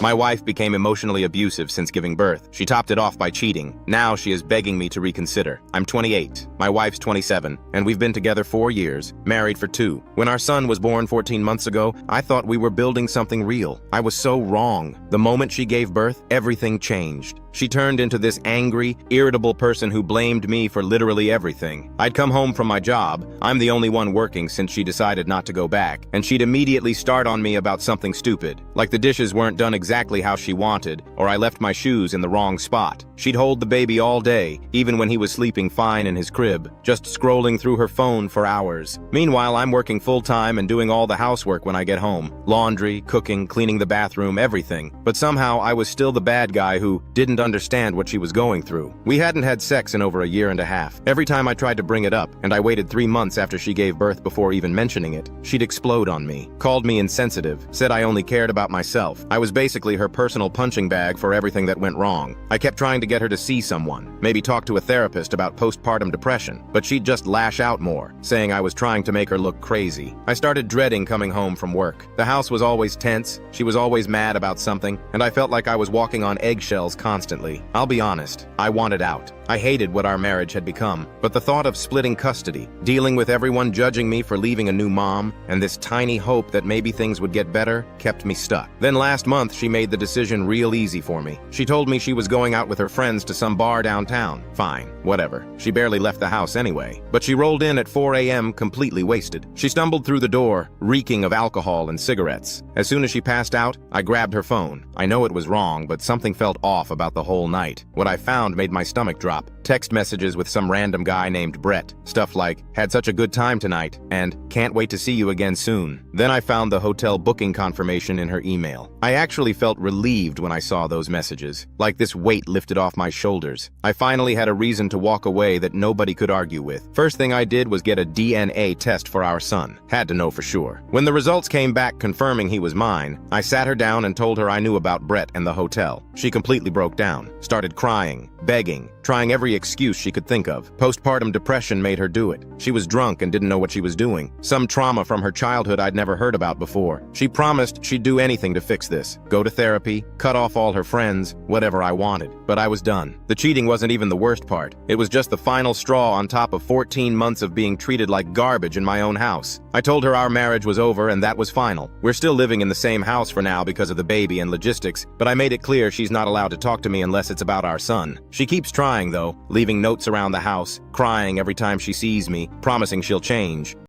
My wife became emotionally abusive since giving birth. She topped it off by cheating. Now she is begging me to reconsider. I'm 28. My wife's 27, and we've been together 4 years, married for 2. When our son was born 14 months ago, I thought we were building something real. I was so wrong. The moment she gave birth, everything changed. She turned into this angry, irritable person who blamed me for literally everything. I'd come home from my job. I'm the only one working since she decided not to go back, and she'd immediately start on me about something stupid, like the dishes weren't done exactly how she wanted, or I left my shoes in the wrong spot. She'd hold the baby all day, even when he was sleeping fine in his crib, just scrolling through her phone for hours. Meanwhile, I'm working full-time and doing all the housework when I get home. Laundry, cooking, cleaning the bathroom, everything. But somehow I was still the bad guy who didn't understand what she was going through. We hadn't had sex in over a year and a half. Every time I tried to bring it up, and I waited 3 months after she gave birth before even mentioning it, she'd explode on me, called me insensitive, said I only cared about myself. I was basically her personal punching bag for everything that went wrong. I kept trying to get her to see someone, maybe talk to a therapist about postpartum depression, but she'd just lash out more, saying I was trying to make her look crazy. I started dreading coming home from work. The house was always tense, she was always mad about something, and I felt like I was walking on eggshells constantly. I'll be honest, I wanted out. I hated what our marriage had become, but the thought of splitting custody, dealing with everyone judging me for leaving a new mom, and this tiny hope that maybe things would get better kept me stuck. Then last month, she made the decision real easy for me. She told me she was going out with her friends to some bar downtown. Fine, whatever. She barely left the house anyway. But she rolled in at 4 a.m. completely wasted. She stumbled through the door, reeking of alcohol and cigarettes. As soon as she passed out, I grabbed her phone. I know it was wrong, but something felt off about the whole night. What I found made my stomach drop. Text messages with some random guy named Brett. Stuff like, "Had such a good time tonight," and "Can't wait to see you again soon." Then I found the hotel booking confirmation in her email. I actually felt relieved when I saw those messages, like this weight lifted off my shoulders. I finally had a reason to walk away that nobody could argue with. First thing I did was get a DNA test for our son. Had to know for sure. When the results came back confirming he was mine, I sat her down and told her I knew about Brett and the hotel. She completely broke down, started crying, begging, trying every excuse she could think of. Postpartum depression made her do it. She was drunk and didn't know what she was doing. Some trauma from her childhood I'd never heard about before. She promised she'd do anything to fix this. Go to therapy, cut off all her friends, whatever I wanted. But I was done. The cheating wasn't even the worst part. It was just the final straw on top of 14 months of being treated like garbage in my own house. I told her our marriage was over and that was final. We're still living in the same house for now because of the baby and logistics, but I made it clear she's not allowed to talk to me unless it's about our son. She keeps trying though, leaving notes around the house, crying every time she sees me, promising she'll change.